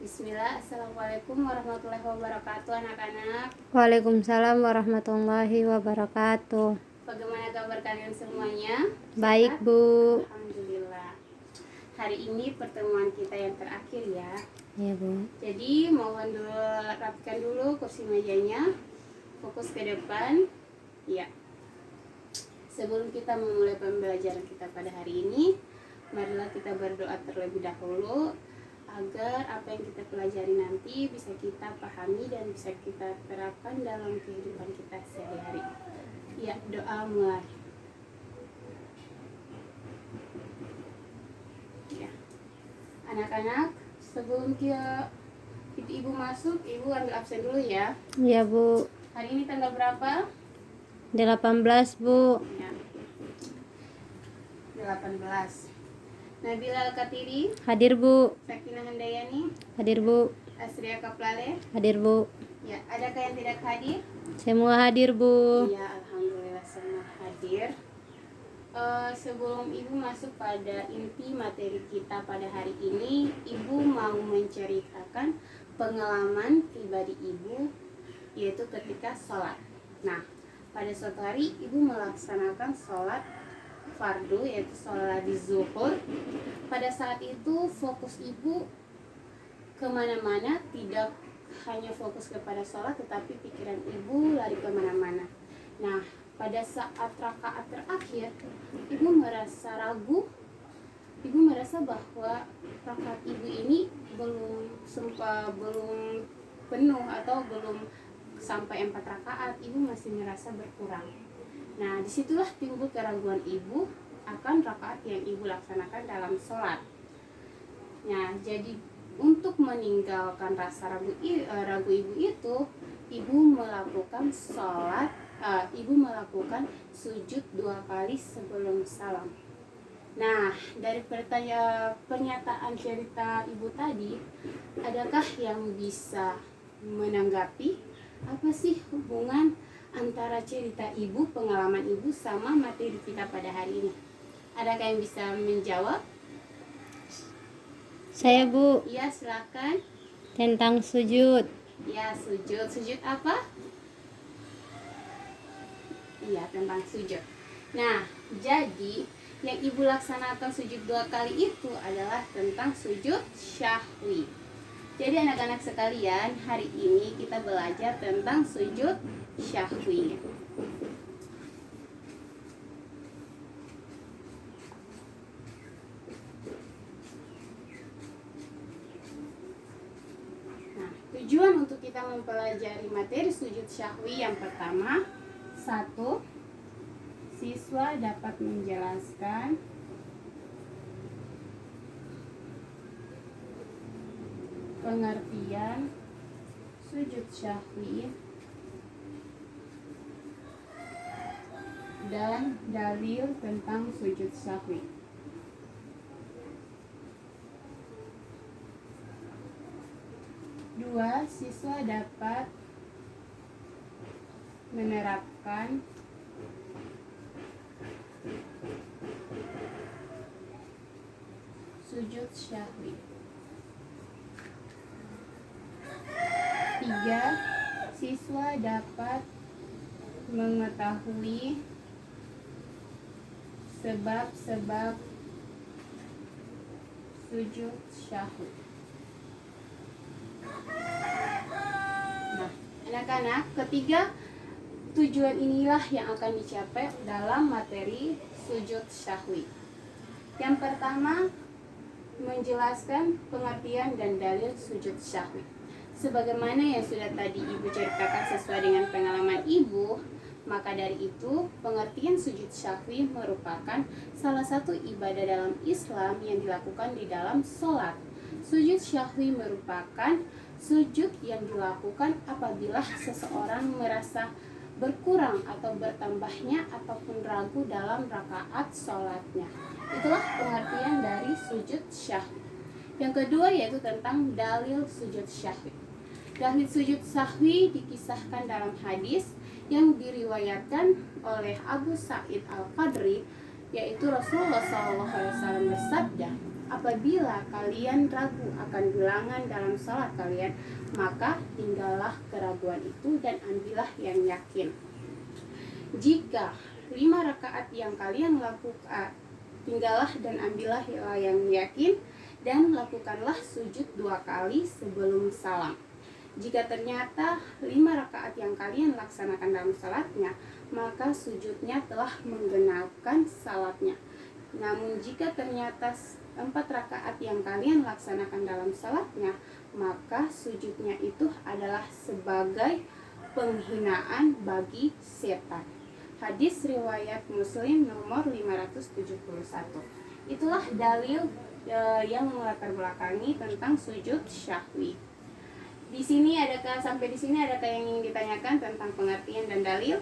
Bismillah, Assalamualaikum warahmatullahi wabarakatuh anak-anak. Waalaikumsalam warahmatullahi wabarakatuh. Bagaimana kabar kalian semuanya? Baik, Sehat? Bu. Alhamdulillah. Hari ini pertemuan kita yang terakhir ya. Ya, Bu. Jadi mohon dulu rapikan dulu kursi mejanya. Fokus ke depan. Ya. Sebelum kita memulai pembelajaran kita pada hari ini, marilah kita berdoa terlebih dahulu agar apa yang kita pelajari nanti bisa kita pahami dan bisa kita terapkan dalam kehidupan kita sehari-hari. Ya, doa mulai. Ya. Anak-anak, sebelum ibu masuk, ibu ambil absen dulu ya. Ya, Bu. Hari ini tanggal berapa? 18, Bu. Ya. 18. Nabila Al-Katiri, Hadir, Bu. Sakinah Handayani, Hadir, Bu. Asria Kaplale. Hadir, Bu. Ya, adakah yang tidak hadir? Semua hadir, Bu. Ya, alhamdulillah semua hadir. Sebelum ibu masuk pada inti materi kita pada hari ini, ibu mau menceritakan pengalaman pribadi ibu, yaitu ketika sholat. Nah, pada suatu hari ibu melaksanakan sholat fardu, yaitu sholat di zuhur. Pada saat itu fokus ibu kemana-mana, tidak hanya fokus kepada sholat, tetapi pikiran ibu lari kemana-mana. Nah, pada saat rakaat terakhir, ibu merasa ragu. Ibu merasa bahwa rakaat ibu ini belum penuh atau belum sampai 4 rakaat. Ibu masih merasa berkurang. Nah, disitulah timbul keraguan ibu akan rakaat yang ibu laksanakan dalam sholat. Nah, jadi untuk meninggalkan rasa ragu ibu itu, ibu melakukan sujud 2 kali sebelum salam. Nah, dari pernyataan cerita ibu tadi, adakah yang bisa menanggapi apa sih hubungan antara cerita ibu, pengalaman ibu sama materi kita pada hari ini? Adakah yang bisa menjawab? Saya, Bu. Iya, silakan. Tentang sujud. Ya, sujud. Sujud apa? Iya, tentang sujud. Nah, jadi yang ibu laksanakan sujud 2 kali itu adalah tentang sujud syahwi. Jadi anak-anak sekalian, hari ini kita belajar tentang sujud syahwi. Nah, tujuan untuk kita mempelajari materi sujud syahwi yang pertama, 1. Siswa dapat menjelaskan pengertian sujud syahwi dan dalil tentang sujud syahwi. 2. Siswa dapat menerapkan sujud syahwi. 3. Siswa dapat mengetahui sebab-sebab sujud syahwi. Nah, anak-anak, ketiga tujuan inilah yang akan dicapai dalam materi sujud syahwi. Yang pertama, menjelaskan pengertian dan dalil sujud syahwi. Sebagaimana yang sudah tadi ibu ceritakan sesuai dengan pengalaman ibu, maka dari itu pengertian sujud syahwi merupakan salah satu ibadah dalam Islam yang dilakukan di dalam sholat. Sujud syahwi merupakan sujud yang dilakukan apabila seseorang merasa berkurang atau bertambahnya ataupun ragu dalam rakaat sholatnya. Itulah pengertian dari sujud syahwi. Yang kedua yaitu tentang dalil sujud syahwi. Dalil sujud syahwi dikisahkan dalam hadis yang diriwayatkan oleh Abu Sa'id Al-Khudri, yaitu Rasulullah SAW bersabda, apabila kalian ragu akan bilangan dalam salat kalian, maka tinggallah keraguan itu dan ambillah yang yakin. Jika 5 rakaat yang kalian lakukan, tinggallah dan ambillah yang yakin, dan lakukanlah sujud 2 kali sebelum salam. Jika ternyata 5 rakaat yang kalian laksanakan dalam salatnya, maka sujudnya telah menggenapkan salatnya. Namun jika ternyata 4 rakaat yang kalian laksanakan dalam salatnya, maka sujudnya itu adalah sebagai penghinaan bagi setan. Hadis riwayat Muslim nomor 571. Itulah dalil yang melatar belakangi tentang sujud syahwi. Di sini sampai di sini adakah yang ingin ditanyakan tentang pengertian dan dalil?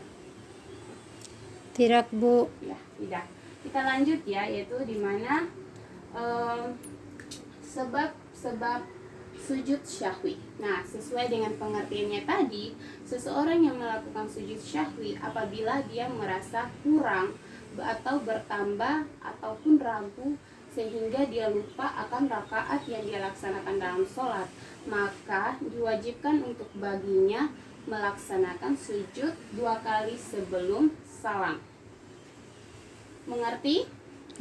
Tidak, Bu. Ya, tidak. Kita lanjut ya, yaitu di mana sebab sujud syahwi. Nah, sesuai dengan pengertiannya tadi, seseorang yang melakukan sujud syahwi apabila dia merasa kurang atau bertambah ataupun ragu sehingga dia lupa akan rakaat yang dia laksanakan dalam sholat, maka diwajibkan untuk baginya melaksanakan sujud 2 kali sebelum salam. Mengerti?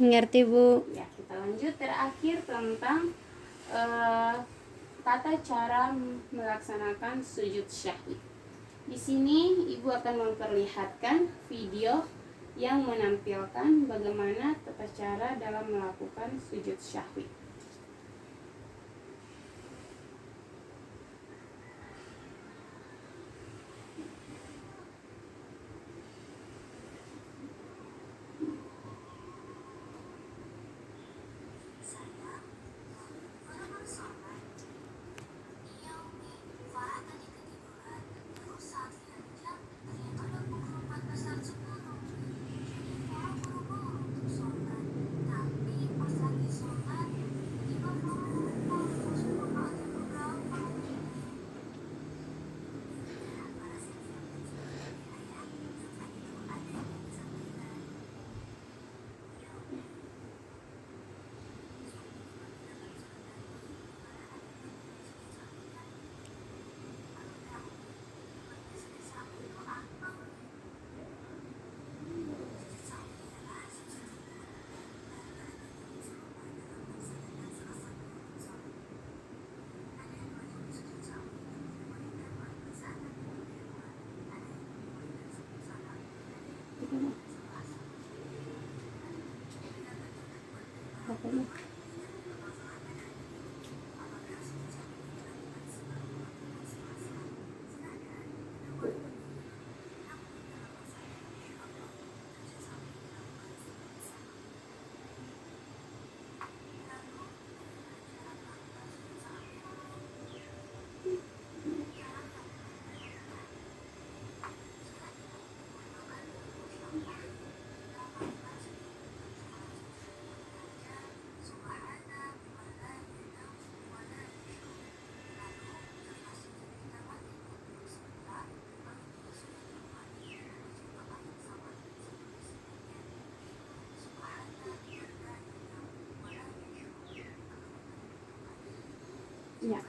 Mengerti, Bu. Ya, kita lanjut terakhir tentang tata cara melaksanakan sujud syahwi. Di sini Ibu akan memperlihatkan video yang menampilkan bagaimana tata cara dalam melakukan sujud syahwi. Ya,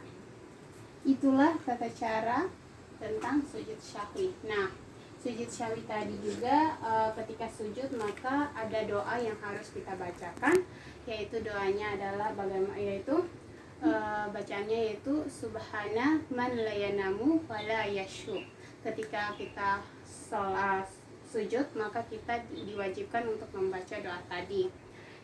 itulah tata cara tentang sujud syahwi. Nah, sujud syahwi tadi juga ketika sujud maka ada doa yang harus kita bacakan, yaitu doanya adalah bacaannya yaitu subhana man la yanamu wa la yashu. Ketika kita sujud maka kita diwajibkan untuk membaca doa tadi.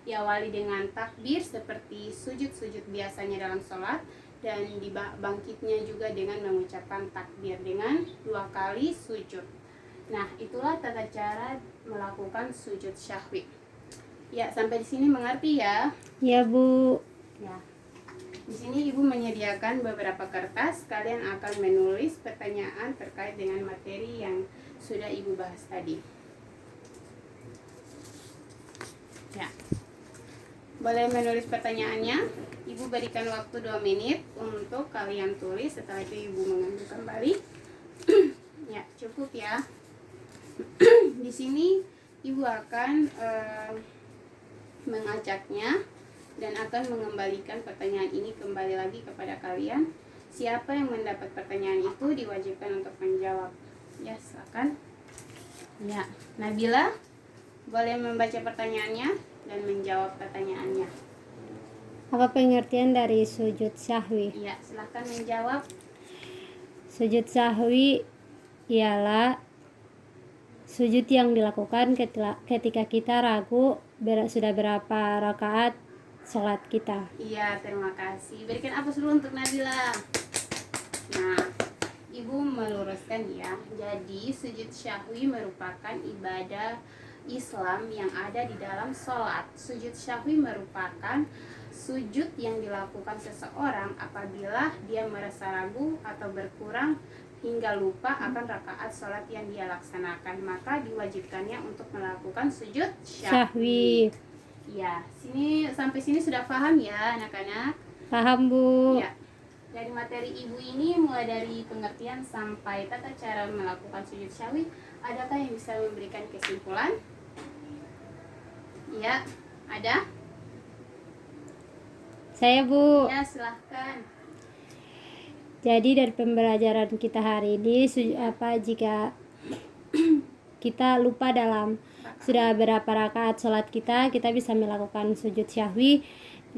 Diawali dengan takbir seperti sujud-sujud biasanya dalam sholat, dan dibangkitnya juga dengan mengucapkan takbir dengan 2 kali sujud. Nah, itulah tata cara melakukan sujud syahwi. Ya, sampai di sini mengerti ya? Ya, Bu. Ya. Di sini Ibu menyediakan beberapa kertas. Kalian akan menulis pertanyaan terkait dengan materi yang sudah Ibu bahas tadi. Ya. Boleh menulis pertanyaannya. Ibu berikan waktu 2 menit untuk kalian tulis. Setelah itu Ibu mengambil kembali. Ya, cukup ya. Di sini Ibu akan mengajaknya dan akan mengembalikan pertanyaan ini kembali lagi kepada kalian. Siapa yang mendapat pertanyaan itu diwajibkan untuk menjawab. Ya, silakan. Ya, Nabila boleh membaca pertanyaannya dan menjawab pertanyaannya. Apa pengertian dari sujud sahwi? Ya, silakan menjawab. Sujud sahwi ialah sujud yang dilakukan ketika kita ragu sudah berapa rakaat sholat kita. Iya, terima kasih. Berikan aplaus dulu untuk Nabila. Nah, Ibu meluruskan ya. Jadi, sujud syahwi merupakan ibadah Islam yang ada di dalam sholat. Sujud syahwi merupakan sujud yang dilakukan seseorang apabila dia merasa ragu atau berkurang hingga lupa akan rakaat sholat yang dia laksanakan, maka diwajibkannya untuk melakukan sujud syahwi. Ya, sampai sini sudah paham ya anak-anak? Paham, Bu? Ya. Dari materi Ibu ini mulai dari pengertian sampai tata cara melakukan sujud syahwi, adakah yang bisa memberikan kesimpulan? Ya, ada? Saya, Bu. Ya, silahkan. Jadi dari pembelajaran kita hari ini jika kita lupa dalam sudah berapa rakaat sholat kita bisa melakukan sujud syahwi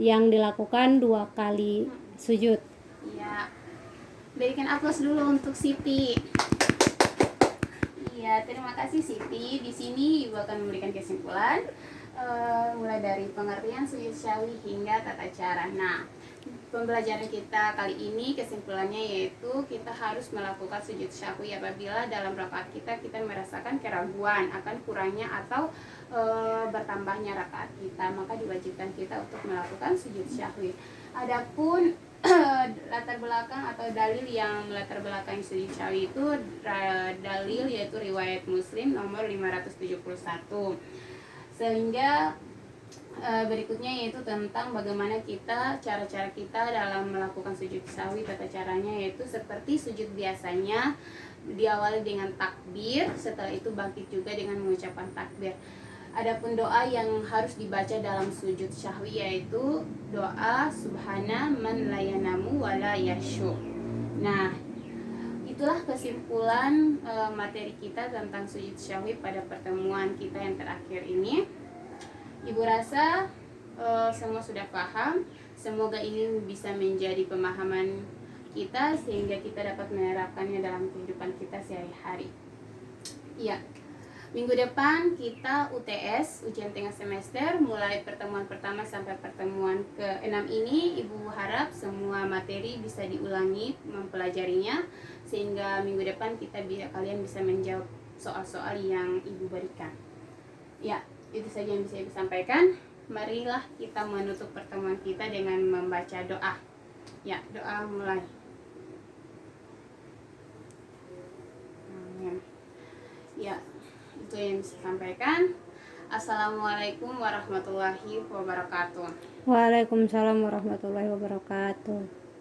yang dilakukan 2 kali sujud. Ya, berikan aplaus dulu untuk Siti. Iya, terima kasih Siti. Di sini Ibu akan memberikan kesimpulan mulai dari pengertian sujud syahwi hingga tata cara. Nah, pembelajaran kita kali ini kesimpulannya yaitu kita harus melakukan sujud syahwi apabila dalam rakaat kita merasakan keraguan akan kurangnya atau bertambahnya rakaat kita, maka diwajibkan kita untuk melakukan sujud syahwi. Adapun latar belakang atau dalil yang melatar belakang sujud syahwi itu dalil yaitu riwayat Muslim nomor 571. Sehingga berikutnya yaitu tentang bagaimana cara-cara kita dalam melakukan sujud syahwi. Tata caranya yaitu seperti sujud biasanya, diawali dengan takbir, setelah itu bangkit juga dengan mengucapkan takbir. Adapun doa yang harus dibaca dalam sujud syahwi yaitu doa subhana man la yanamu wa la yashu. Nah, itulah kesimpulan materi kita tentang sujud syahwi pada pertemuan kita yang terakhir ini. Ibu rasa semua sudah paham. Semoga ini bisa menjadi pemahaman kita sehingga kita dapat menerapkannya dalam kehidupan kita sehari-hari. Iya. Minggu depan kita UTS, ujian tengah semester, mulai pertemuan pertama sampai pertemuan ke-6 ini. Ibu harap semua materi bisa diulangi mempelajarinya sehingga minggu depan kalian bisa menjawab soal-soal yang Ibu berikan. Ya, itu saja yang bisa Ibu sampaikan. Marilah kita menutup pertemuan kita dengan membaca doa. Ya, doa mulai. Amin. Ya, itu yang bisa sampaikan. Assalamualaikum warahmatullahi wabarakatuh. Waalaikumsalam warahmatullahi wabarakatuh.